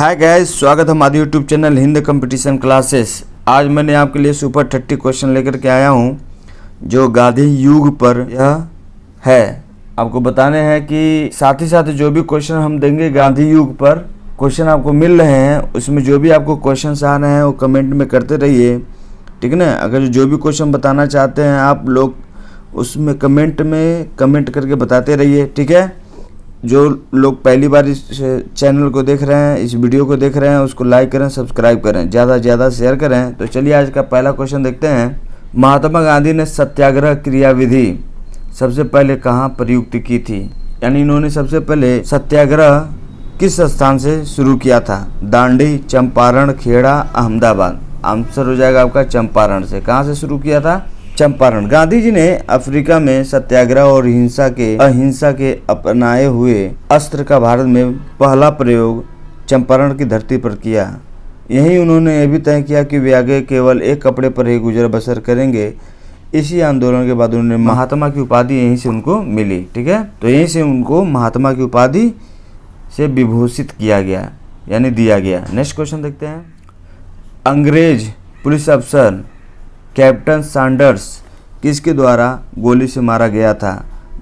Hi guys, स्वागत है हमारे YouTube channel Hind competition classes. आज मैंने आपके लिए सुपर 30 क्वेश्चन लेकर के आया हूं जो गांधी युग पर यह है। आपको बताने हैं कि साथ ही साथ जो भी क्वेश्चन हम देंगे गांधी युग पर क्वेश्चन आपको मिल रहे हैं, उसमें जो भी आपको क्वेश्चन आ रहे हैं वो कमेंट में करते रहिए, ठीक है ना। अगर जो भी क्वेश्चन बताना चाहते हैं आप लोग उसमें कमेंट करके बताते रहिए, ठीक है। जो लोग पहली बार इस चैनल को देख रहे हैं, इस वीडियो को देख रहे हैं, उसको लाइक करें, सब्सक्राइब करें, ज़्यादा से ज़्यादा शेयर करें। तो चलिए आज का पहला क्वेश्चन देखते हैं। महात्मा गांधी ने सत्याग्रह क्रियाविधि सबसे पहले कहाँ प्रयुक्त की थी? यानी इन्होंने सबसे पहले सत्याग्रह किस स्थान से शुरू किया था? दांडी, चंपारण, खेड़ा, अहमदाबाद। आंसर हो जाएगा आपका चंपारण से। कहाँ से शुरू किया था? चंपारण। गांधी जी ने अफ्रीका में सत्याग्रह और अहिंसा के अपनाए हुए अस्त्र का भारत में पहला प्रयोग चंपारण की धरती पर किया। यहीं उन्होंने यह भी तय किया कि वे आगे केवल एक कपड़े पर ही गुजर बसर करेंगे। इसी आंदोलन के बाद उन्होंने महात्मा की उपाधि यहीं से उनको मिली, ठीक है। तो यहीं से उनको महात्मा की उपाधि से विभूषित किया गया, यानी दिया गया। नेक्स्ट क्वेश्चन देखते हैं। अंग्रेज पुलिस अफसर कैप्टन सैंडर्स किसके द्वारा गोली से मारा गया था?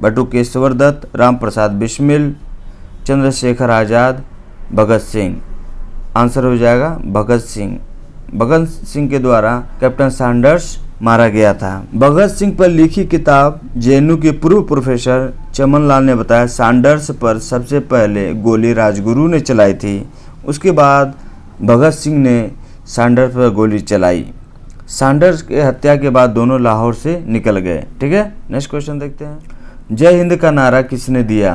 बटुकेश्वर दत्त, राम प्रसाद बिस्मिल, चंद्रशेखर आज़ाद, भगत सिंह। आंसर हो जाएगा भगत सिंह। भगत सिंह के द्वारा कैप्टन सैंडर्स मारा गया था। भगत सिंह पर लिखी किताब जेएनयू के पूर्व प्रोफेसर चमन लाल ने बताया सैंडर्स पर सबसे पहले गोली राजगुरु ने चलाई थी। उसके बाद भगत सिंह ने सैंडर्स पर गोली चलाई। सैंडर्स के हत्या के बाद दोनों लाहौर से निकल गए, ठीक है। नेक्स्ट क्वेश्चन देखते हैं। जय हिंद का नारा किसने दिया?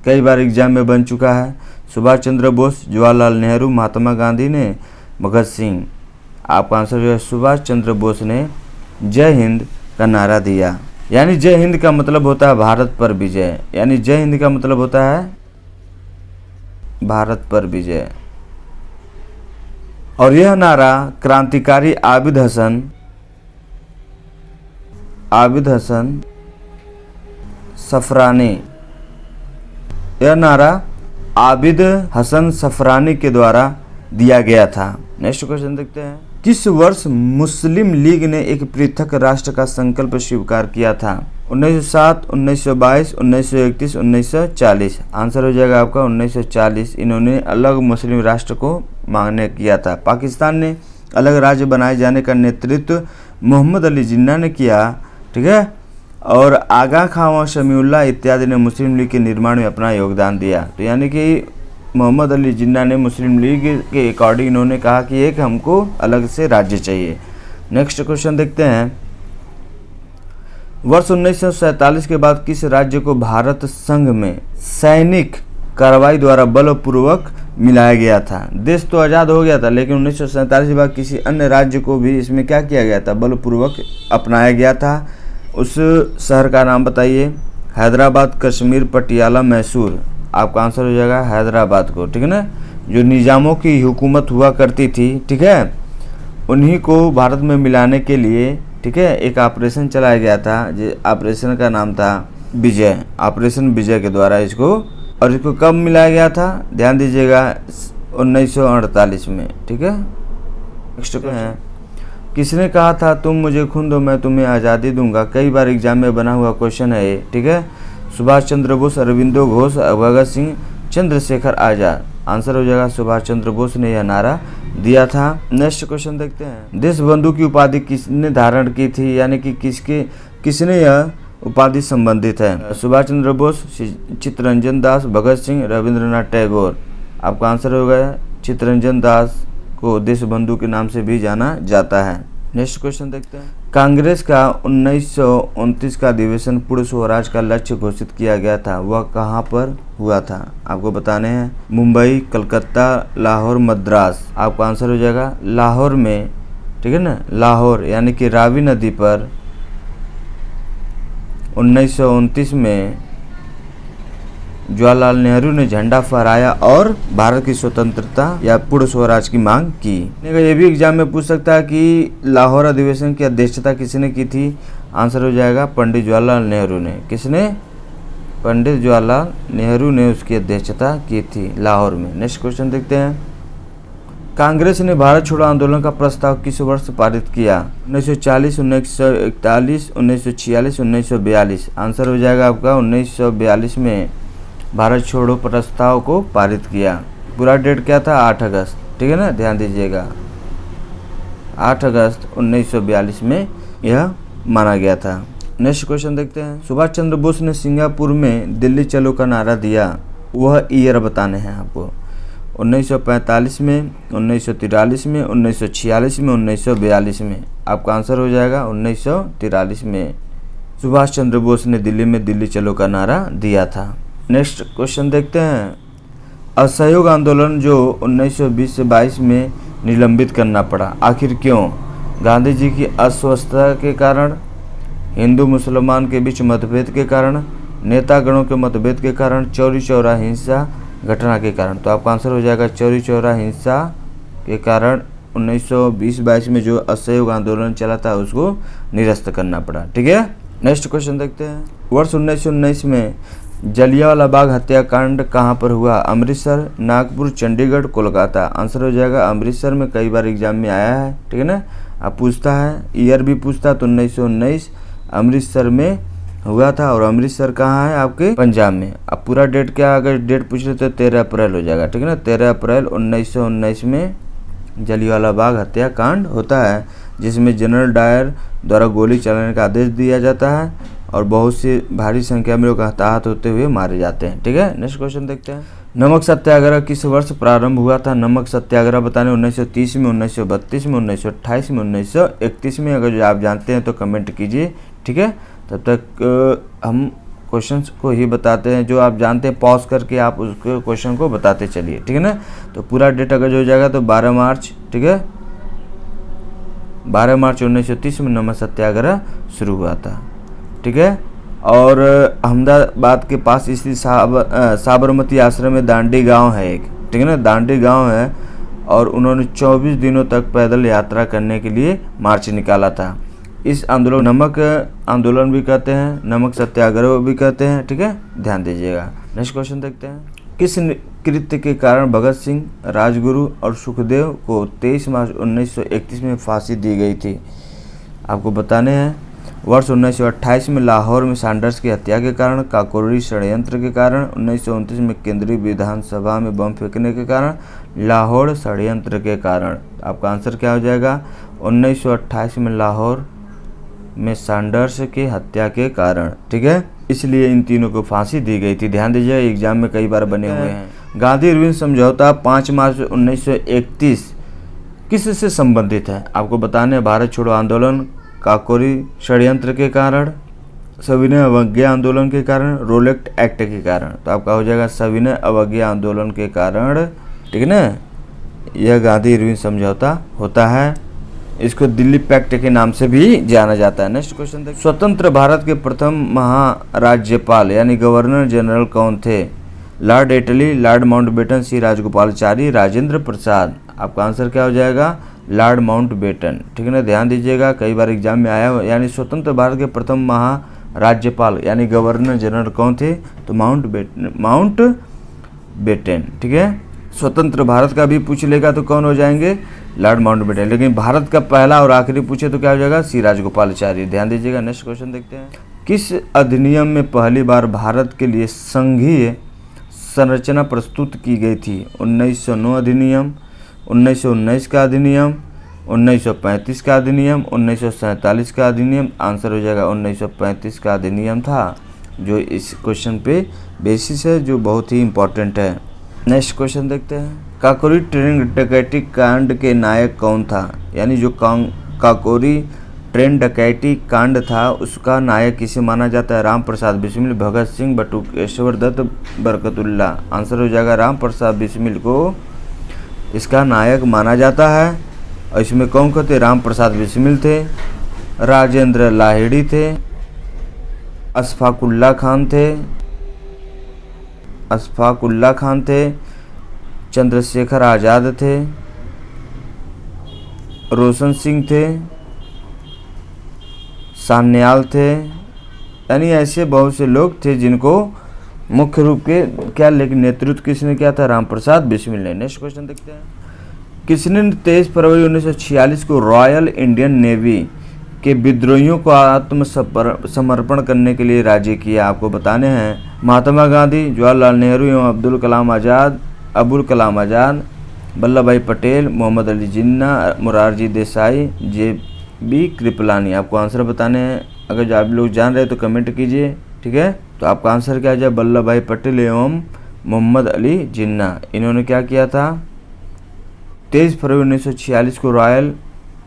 कई बार एग्जाम में बन चुका है। सुभाष चंद्र बोस, जवाहरलाल नेहरू, महात्मा गांधी ने, भगत सिंह। आपका आंसर जो है सुभाष चंद्र बोस ने जय हिंद का नारा दिया। यानी जय हिंद का मतलब होता है भारत पर विजय, यानी जय हिंद का मतलब होता है भारत पर विजय। और यह नारा क्रांतिकारी आबिद हसन सफरानी, यह नारा आबिद हसन सफरानी के द्वारा दिया गया था। नेक्स्ट क्वेश्चन देखते हैं। किस वर्ष मुस्लिम लीग ने एक पृथक राष्ट्र का संकल्प स्वीकार किया था? 1907, 1922, 1931, 1940। आंसर हो जाएगा आपका 1940। इन्होंने अलग मुस्लिम राष्ट्र को मांगने किया था। पाकिस्तान ने अलग राज्य बनाए जाने का नेतृत्व मोहम्मद अली जिन्ना ने किया, ठीक है। और आगा खां व शमीउल्लाह इत्यादि ने मुस्लिम लीग के निर्माण में अपना योगदान दिया। तो यानी कि मोहम्मद अली जिन्ना ने मुस्लिम लीग के अकॉर्डिंग इन्होंने कहा कि एक हमको अलग से राज्य चाहिए। नेक्स्ट क्वेश्चन देखते हैं। वर्ष 1947 के बाद किस राज्य को भारत संघ में सैनिक कार्रवाई द्वारा बलपूर्वक मिलाया गया था? देश तो आज़ाद हो गया था, लेकिन 1947 के बाद किसी अन्य राज्य को भी इसमें क्या किया गया था? बलपूर्वक अपनाया गया था। उस शहर का नाम बताइए। हैदराबाद, कश्मीर, पटियाला, मैसूर। आपका आंसर हो जाएगा हैदराबाद को, ठीक है ना। जो निज़ामों की हुकूमत हुआ करती थी, ठीक है, उन्हीं को भारत में मिलाने के लिए, ठीक है, एक ऑपरेशन चलाया गया था। जो ऑपरेशन का नाम था विजय, ऑपरेशन विजय के द्वारा इसको। और इसको कब मिलाया गया था? ध्यान दीजिएगा 1948 में, ठीक है। नेक्स्ट है। किसने कहा था तुम मुझे खून दो मैं तुम्हें आज़ादी दूंगा? कई बार एग्जाम में बना हुआ क्वेश्चन है ये, ठीक है। सुभाष चंद्र बोस, अरविंदो घोष, भगत सिंह, चंद्रशेखर आज़ाद। आंसर हो जाएगा सुभाष चंद्र बोस ने यह नारा दिया था। नेक्स्ट क्वेश्चन देखते हैं। देशबंधु की उपाधि किसने धारण की थी? यानी कि किसने यह उपाधि संबंधित है? सुभाष चंद्र बोस, चित्तरंजन दास, भगत सिंह, रविंद्रनाथ टैगोर। आपका आंसर हो गया चित्तरंजन दास को देशबंधु के नाम से भी जाना जाता है। नेक्स्ट क्वेश्चन देखते हैं। कांग्रेस का 1929 का अधिवेशन पूर्ण स्वराज का लक्ष्य घोषित किया गया था, वह कहाँ पर हुआ था? आपको बताने हैं। मुंबई, कलकत्ता, लाहौर, मद्रास। आपका आंसर हो जाएगा लाहौर में, ठीक है ना। लाहौर यानी कि रावी नदी पर 1929 में जवाहरलाल नेहरू ने झंडा फहराया और भारत की स्वतंत्रता या पूर्ण स्वराज की मांग की। ये भी एग्जाम में पूछ सकता है कि लाहौर अधिवेशन की अध्यक्षता किसने की थी? आंसर हो जाएगा पंडित जवाहरलाल नेहरू ने। किसने? पंडित जवाहरलाल नेहरू ने उसकी अध्यक्षता की थी लाहौर में। नेक्स्ट क्वेश्चन देखते हैं। कांग्रेस ने भारत छोड़ो आंदोलन का प्रस्ताव किस वर्ष पारित किया? 1940, 1941, 1946, 1942। आंसर हो जाएगा आपका 1942 में भारत छोड़ो प्रस्ताव को पारित किया। पूरा डेट क्या था? 8 अगस्त, ठीक है ना, ध्यान दीजिएगा। 8 अगस्त 1942 में यह माना गया था। नेक्स्ट क्वेश्चन देखते हैं। सुभाष चंद्र बोस ने सिंगापुर में दिल्ली चलो का नारा दिया, वह ईयर बताने हैं आपको। 1945 में, 1943 में, 1946 में, 1942 में। आपका आंसर हो जाएगा 1943 में सुभाष चंद्र बोस ने दिल्ली में दिल्ली चलो का नारा दिया था। नेक्स्ट क्वेश्चन देखते हैं। असहयोग आंदोलन जो 1920 से 22 में निलंबित करना पड़ा, आखिर क्यों? गांधी जी की अस्वस्थता के कारण, हिंदू मुसलमान के बीच मतभेद के कारण, नेतागणों के मतभेद के कारण, चौरी चौरा हिंसा घटना के कारण। तो आपका आंसर हो जाएगा चौरी चौरा हिंसा के कारण 1920-22 में जो असहयोग आंदोलन चला था उसको निरस्त करना पड़ा, ठीक है। नेक्स्ट क्वेश्चन देखते हैं। वर्ष 1919 में जलियांवाला बाग हत्याकांड कहाँ पर हुआ? अमृतसर, नागपुर, चंडीगढ़, कोलकाता। आंसर हो जाएगा अमृतसर में। कई बार एग्जाम में आया है, ठीक है ना, अब पूछता है, ईयर भी पूछता, तो 1919 अमृतसर में हुआ था। और अमृतसर कहाँ है? आपके पंजाब में। अब पूरा डेट क्या, अगर डेट पूछ ले तो 13 अप्रैल हो जाएगा, ठीक है ना। 13 अप्रैल 1919 में जलियांवाला बाग हत्याकांड होता है, जिसमें जनरल डायर द्वारा गोली चलाने का आदेश दिया जाता है और बहुत सी भारी संख्या में लोग हताहत होते हुए मारे जाते हैं, ठीक है। नेक्स्ट क्वेश्चन देखते हैं। नमक सत्याग्रह किस वर्ष प्रारंभ हुआ था? नमक सत्याग्रह बताने 1930 में, 1932 में, 1928 में, 1931 में। अगर आप जानते हैं तो कमेंट कीजिए, ठीक है। तब तक हम क्वेश्चंस को ही बताते हैं, जो आप जानते हैं पॉज करके आप उसके क्वेश्चन को बताते चलिए, ठीक है ना। तो पूरा डेट अगर हो जाएगा तो 12 मार्च, ठीक है, 12 मार्च 1930 में नमक सत्याग्रह शुरू हुआ था, ठीक है। और अहमदाबाद के पास स्थित साबरमती आश्रम में दांडी गांव है एक, ठीक है ना, दांडी गांव है। और उन्होंने 24 दिनों तक पैदल यात्रा करने के लिए मार्च निकाला था। इस आंदोलन नमक आंदोलन भी कहते हैं, नमक सत्याग्रह भी कहते हैं, ठीक है, ध्यान दीजिएगा। नेक्स्ट क्वेश्चन देखते हैं। किस कृत्य के कारण भगत सिंह, राजगुरु और सुखदेव को 23 मार्च 1931 में फांसी दी गई थी? आपको बताने हैं। वर्ष 1928 में लाहौर में सैंडर्स की हत्या के कारण, काकोरी षड्यंत्र के कारण, 1929 में केंद्रीय विधानसभा में बम फेंकने के कारण, लाहौर षड्यंत्र के कारण। आपका आंसर क्या हो जाएगा? 1928 में लाहौर में सैंडर्स की हत्या के कारण, ठीक है, इसलिए इन तीनों को फांसी दी गई थी। ध्यान दीजिए, एग्जाम में कई बार बने हुए हैं। गांधी इरविन समझौता 5 मार्च 1931 किस से संबंधित है? आपको बताने, भारत छोड़ो आंदोलन, काकोरी षड्यंत्र के कारण, सविनय अवज्ञा आंदोलन के कारण, रोलेक्ट एक्ट के कारण। तो आपका हो जाएगा सविनय अवज्ञा आंदोलन के कारण, ठीक है ना। यह गांधी इरविन समझौता होता है। इसको दिल्ली पैक्ट के नाम से भी जाना जाता है। नेक्स्ट क्वेश्चन देखिए। स्वतंत्र भारत के प्रथम महाराज्यपाल यानी गवर्नर जनरल कौन थे? लॉर्ड एटली, लॉर्ड माउंटबेटन, सी राजगोपालाचारी, राजेंद्र प्रसाद। आपका आंसर क्या हो जाएगा? लॉर्ड माउंटबेटन, ठीक है ना, ध्यान दीजिएगा, कई बार एग्जाम में आया हो। यानी स्वतंत्र भारत के प्रथम महाराज्यपाल यानी गवर्नर जनरल कौन थे? तो माउंटबेटन, ठीक है। स्वतंत्र भारत का भी पूछ लेगा तो कौन हो जाएंगे? Lord Mountbatten. लेकिन भारत का पहला और आखिरी पूछे तो क्या हो जाएगा? सी राजगोपालाचारी। ध्यान दीजिएगा। नेक्स्ट क्वेश्चन देखते हैं। किस अधिनियम में पहली बार भारत के लिए संघीय संरचना प्रस्तुत की गई थी? 1909 अधिनियम, 1919 का अधिनियम, 1935 का अधिनियम, 1947 का अधिनियम। आंसर हो जाएगा 1935 का अधिनियम था, जो इस क्वेश्चन पे बेसिस है, जो बहुत ही इम्पोर्टेंट है। नेक्स्ट क्वेश्चन देखते हैं। काकोरी ट्रेन डकैती कांड के नायक कौन था? यानी जो काकोरी ट्रेन डकैती कांड था उसका नायक किसे माना जाता है? राम प्रसाद बिस्मिल, भगत सिंह, बटुकेश्वर दत्त, बरकतुल्ला। आंसर हो जाएगा राम प्रसाद बिस्मिल को इसका नायक माना जाता है। और इसमें कौन कौन थे? राम प्रसाद बिस्मिल थे, राजेंद्र लाहिड़ी थे, अशफाकुल्ला खान थे, चंद्रशेखर आज़ाद थे, रोशन सिंह थे, सान्याल थे। यानी ऐसे बहुत से लोग थे जिनको मुख्य रूप के क्या, लेकिन नेतृत्व किसने किया था? रामप्रसाद बिस्मिल ने। नेक्स्ट क्वेश्चन देखते हैं, किसने 23 फरवरी 1946 को रॉयल इंडियन नेवी के विद्रोहियों को आत्मसमर्पण करने के लिए राजी किया? आपको बताने हैं। महात्मा गांधी, जवाहरलाल नेहरू एवं अबुल कलाम आज़ाद, वल्लभ भाई पटेल, मोहम्मद अली जिन्ना, मोरारजी देसाई, JB कृपलानी। आपको आंसर बताने हैं। अगर आप लोग जान रहे हैं तो कमेंट कीजिए, ठीक है। तो आपका आंसर क्या आ जाए? वल्लभ भाई पटेल एवं मोहम्मद अली जिन्ना। इन्होंने क्या किया था? 23 फरवरी 1946 को रॉयल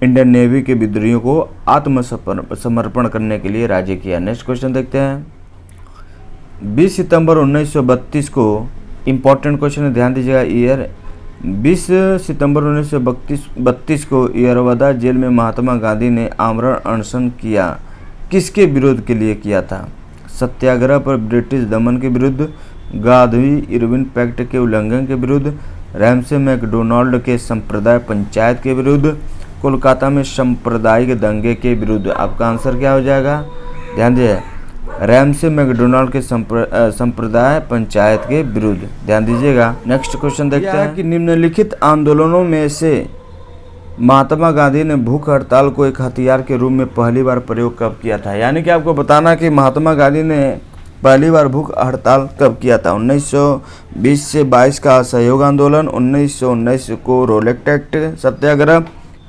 इंडियन नेवी के विद्रोहियों को आत्मसमर्पण करने के लिए राजी किया। नेक्स्ट क्वेश्चन देखते हैं, 20 सितंबर 1932 को, इम्पोर्टेंट क्वेश्चन है, ध्यान दीजिएगा ईयर, 20 सितंबर 1932 को यरवदा जेल में महात्मा गांधी ने आमरण अनशन किया। किसके विरोध के लिए किया था? सत्याग्रह पर ब्रिटिश दमन के विरुद्ध, गांधी-इरविन पैक्ट के उल्लंघन के विरुद्ध, रैमसे मैकडोनाल्ड के संप्रदाय पंचायत के विरुद्ध, कोलकाता में सांप्रदायिक दंगे के विरुद्ध। आपका आंसर क्या हो जाएगा? ध्यान दीजिए, रैमसे मैकडोनाल्ड के संप्रदाय पंचायत के विरुद्ध। ध्यान दीजिएगा। नेक्स्ट क्वेश्चन देखते हैं कि निम्नलिखित आंदोलनों में से महात्मा गांधी ने भूख हड़ताल को एक हथियार के रूप में पहली बार प्रयोग कब किया था? यानी कि आपको बताना कि महात्मा गांधी ने पहली बार भूख हड़ताल कब किया था? 1920 से 22 का असहयोग आंदोलन, 1919 को रोलेट एक्ट सत्याग्रह,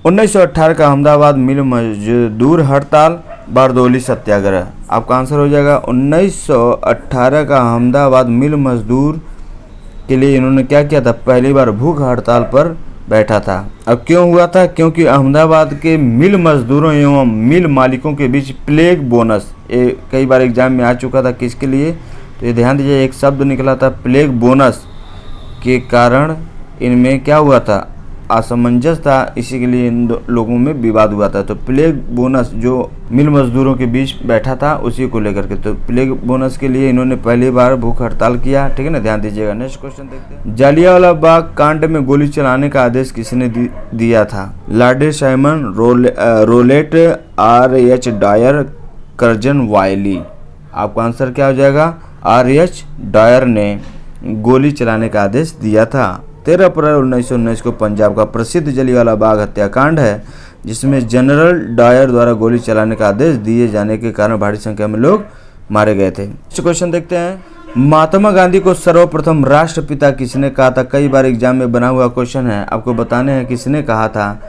1918 का अहमदाबाद मिल मजदूर हड़ताल, बारदोली सत्याग्रह। आपका आंसर हो जाएगा 1918 का अहमदाबाद मिल मजदूर के लिए इन्होंने क्या किया था? पहली बार भूख हड़ताल पर बैठा था। अब क्यों हुआ था? क्योंकि अहमदाबाद के मिल मजदूरों एवं मिल मालिकों के बीच प्लेग बोनस, ये कई बार एग्जाम में आ चुका था। किसके लिए? तो ये ध्यान दीजिए, एक शब्द निकला था प्लेग बोनस के कारण इनमें क्या हुआ था? असमंजस था, इसी के लिए इन लोगों में विवाद हुआ था। तो प्लेग बोनस जो मिल मजदूरों के बीच बैठा था उसी को लेकर के, तो प्लेग बोनस के लिए इन्होंने पहली बार भूख हड़ताल किया, ठीक है ना। ध्यान दीजिएगा। नेक्स्ट क्वेश्चन देखते हैं, जालियांवाला बाग कांड में गोली चलाने का आदेश किसने दिया था? Lord Simon, Rowlatt, R.H. Dyer, Curzon Wyllie. आपका आंसर क्या हो जाएगा? R.H. डायर ने गोली चलाने का आदेश दिया था। 13 अप्रैल 1919 को पंजाब का प्रसिद्ध जलियांवाला बाग हत्याकांड है, जिसमें जनरल डायर द्वारा गोली चलाने का आदेश दिए जाने के कारण भारी संख्या में लोग मारे गए थे। नेक्स्ट क्वेश्चन देखते हैं, महात्मा गांधी को सर्वप्रथम राष्ट्रपिता किसने कहा था? कई बार एग्जाम में बना हुआ क्वेश्चन है, आपको बताने हैं किसने कहा था।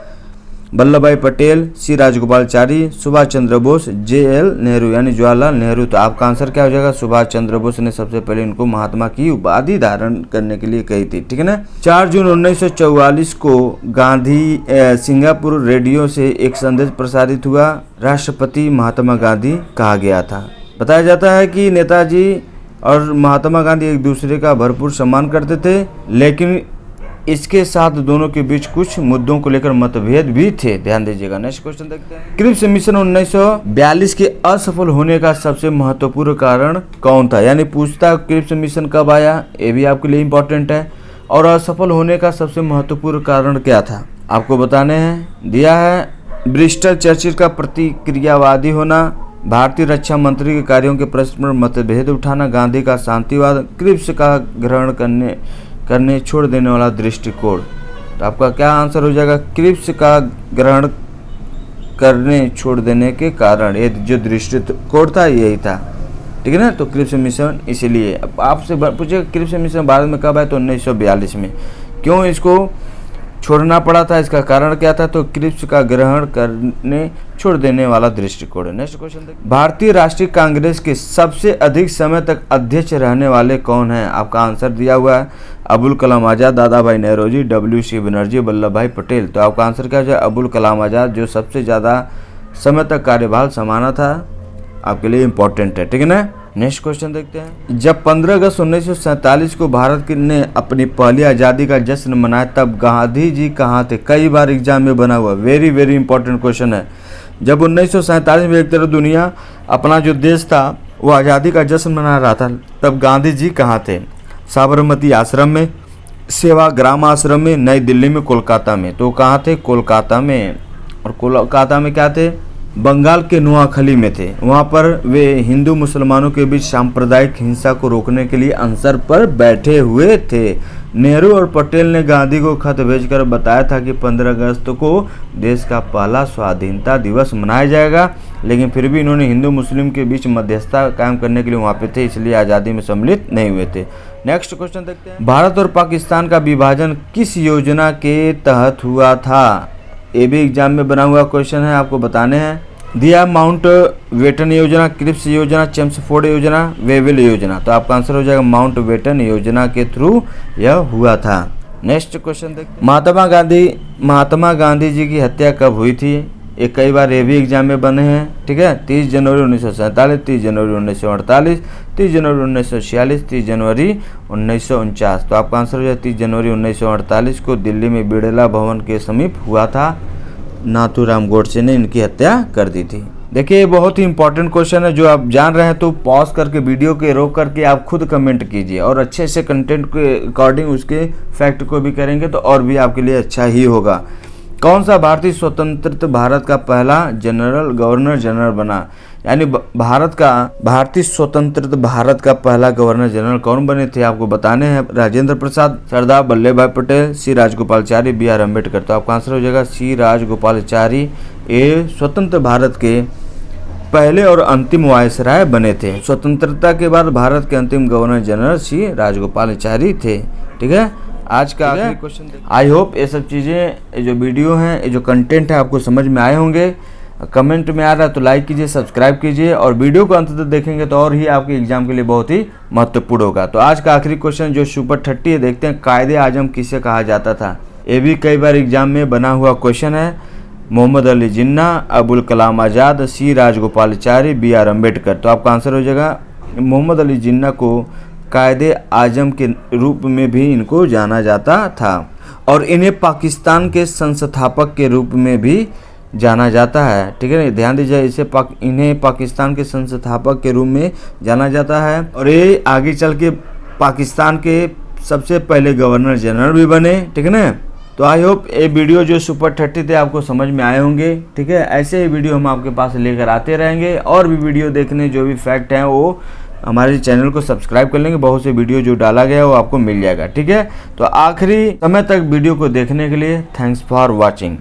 वल्लभ भाई पटेल, C. राजगोपालाचारी, सुभाष चंद्र बोस, J.L. नेहरू यानी जवाहरलाल नेहरू। तो आपका आंसर क्या हो जाएगा? सुभाष चंद्र बोस ने सबसे पहले इनको महात्मा की उपाधि धारण करने के लिए कही थी, ठीक है ना। 4 जून 1944 को गांधी सिंगापुर रेडियो से एक संदेश प्रसारित हुआ, राष्ट्रपति महात्मा गांधी कहा गया था। बताया जाता है कि नेताजी और महात्मा गांधी एक दूसरे का भरपूर सम्मान करते थे, लेकिन इसके साथ दोनों के बीच कुछ मुद्दों को लेकर मतभेद भी थे। ध्यान दीजिएगा। नेक्स्ट क्वेश्चन देखते हैं, क्रिप्स मिशन 1942 के असफल होने का सबसे महत्वपूर्ण कारण कौन था? यानी पूछता क्रिप्स मिशन कब आया, ये भी आपके लिए इंपॉर्टेंट है। और असफल होने का सबसे महत्वपूर्ण कारण क्या था? आपको बताने हैं। दिया है ब्रिस्टल चर्चिल का प्रतिक्रियावादी होना, भारतीय रक्षा मंत्री के कार्यों के प्रश्न पर मतभेद उठाना, गांधी का शांतिवाद, क्रिप्स का ग्रहण करने छोड़ देने वाला दृष्टिकोण। तो आपका क्या आंसर हो जाएगा? क्रिप्स का ग्रहण करने छोड़ देने के कारण, ये जो दृष्टिकोण था यही था, ठीक है ना। तो क्रिप्स मिशन इसीलिए। अब आपसे पूछे क्रिप्स मिशन भारत में कब आया? तो 1942 में। क्यों इसको छोड़ना पड़ा था, इसका कारण क्या था? तो क्रिप्स का ग्रहण करने छोड़ देने वाला दृष्टिकोण। नेक्स्ट क्वेश्चन देखिए, भारतीय राष्ट्रीय कांग्रेस के सबसे अधिक समय तक अध्यक्ष रहने वाले कौन हैं? आपका आंसर दिया हुआ है, अबुल कलाम आज़ाद, दादा भाई नौरोजी, W.C. बनर्जी, वल्लभ भाई पटेल। तो आपका आंसर क्या हो जाए? अबुल कलाम आज़ाद, जो सबसे ज़्यादा समय तक कार्यभार संभाला था, आपके लिए इंपॉर्टेंट है, ठीक है ना। नेक्स्ट क्वेश्चन देखते हैं, जब 15 अगस्त 1947 को भारत ने अपनी पहली आज़ादी का जश्न मनाया, तब गांधी जी कहाँ थे? कई बार एग्जाम में बना हुआ, वेरी वेरी इंपॉर्टेंट क्वेश्चन है। जब 1947 में एक तरफ दुनिया अपना जो देश था वो आज़ादी का जश्न मना रहा था, तब गांधी जी कहाँ थे? साबरमती आश्रम में, सेवाग्राम आश्रम में, नई दिल्ली में, कोलकाता में। तो कहाँ थे? कोलकाता में। और कोलकाता में क्या थे? बंगाल के नोआखली में थे। वहां पर वे हिंदू मुसलमानों के बीच सांप्रदायिक हिंसा को रोकने के लिए अनसर पर बैठे हुए थे। नेहरू और पटेल ने गांधी को खत भेजकर बताया था कि 15 अगस्त को देश का पहला स्वाधीनता दिवस मनाया जाएगा, लेकिन फिर भी इन्होंने हिंदू मुस्लिम के बीच मध्यस्थता कायम करने के लिए वहां पे थे, इसलिए आज़ादी में सम्मिलित नहीं हुए थे। नेक्स्ट क्वेश्चन देखते हैं। भारत और पाकिस्तान का विभाजन किस योजना के तहत हुआ था? ये भी एग्जाम में बना हुआ क्वेश्चन है, आपको बताने हैं। दिया माउंट बेटन योजना, क्रिप्स योजना, चेम्सफोर्ड योजना, वेविल योजना। तो आपका आंसर हो जाएगा माउंट बेटन योजना के थ्रू यह हुआ था। नेक्स्ट क्वेश्चन देखते हैं। महात्मा गांधी जी की हत्या कब हुई थी? ये कई बार ये भी एग्जाम में बने हैं, ठीक है। 30 जनवरी 1947, 30 जनवरी 1948, 30 जनवरी 1946, 30 जनवरी 1949। तो आपका आंसर हो जाएगा 30 जनवरी 1948 को दिल्ली में बिड़ला भवन के समीप हुआ था। नाथूराम गोडसे ने इनकी हत्या कर दी थी। देखिए ये बहुत ही इंपॉर्टेंट क्वेश्चन है, जो आप जान रहे हैं तो पॉज करके वीडियो के रोक करके आप खुद कमेंट कीजिए, और अच्छे से कंटेंट के अकॉर्डिंग उसके फैक्ट को भी करेंगे तो और भी आपके लिए अच्छा ही होगा। कौन सा भारतीय स्वतंत्र भारत का पहला गवर्नर जनरल बना? यानी भारतीय स्वतंत्र भारत का पहला गवर्नर जनरल कौन बने थे? आपको बताने हैं। राजेंद्र प्रसाद, सरदार वल्लभ भाई पटेल, सी राजगोपालाचारी, बी आर अम्बेडकर। तो आपका आंसर हो जाएगा सी राजगोपालाचारी। ये स्वतंत्र भारत के पहले और अंतिम वायसराय बने थे। स्वतंत्रता के बाद भारत के अंतिम गवर्नर जनरल सी राजगोपालाचारी थे, ठीक है। आज का आखिरी क्वेश्चन। आई होप ये सब चीज़ें, जो वीडियो हैं, ये जो कंटेंट है आपको समझ में आए होंगे। कमेंट में आ रहा है तो लाइक कीजिए, सब्सक्राइब कीजिए, और वीडियो को अंत तक देखेंगे तो और ही आपके एग्जाम के लिए बहुत ही महत्वपूर्ण होगा। तो आज का आखिरी क्वेश्चन जो सुपर 30 है, देखते हैं। कायदे आजम किसे कहा जाता था? ये भी कई बार एग्जाम में बना हुआ क्वेश्चन है। मोहम्मद अली जिन्ना, अबुल कलाम आज़ाद, सी राजगोपालाचारी, बी आर अम्बेडकर। तो आपका आंसर हो जाएगा मोहम्मद अली जिन्ना को कायदे आजम के रूप में भी इनको जाना जाता था, और इन्हें पाकिस्तान के संस्थापक के रूप में भी जाना जाता है, ठीक है। ध्यान दीजिए, इन्हें पाकिस्तान के संस्थापक के रूप में जाना जाता है, और ये आगे चल के पाकिस्तान के सबसे पहले गवर्नर जनरल भी बने, ठीक है ना। तो आई होप ये वीडियो जो सुपर 30 थे आपको समझ में आए होंगे, ठीक है। ऐसे ही वीडियो हम आपके पास लेकर आते रहेंगे, और भी वीडियो देखने जो भी फैक्ट हैं वो हमारे चैनल को सब्सक्राइब कर लेंगे। बहुत से वीडियो जो डाला गया है वो आपको मिल जाएगा, ठीक है। तो आखिरी समय तक वीडियो को देखने के लिए थैंक्स फॉर वॉचिंग।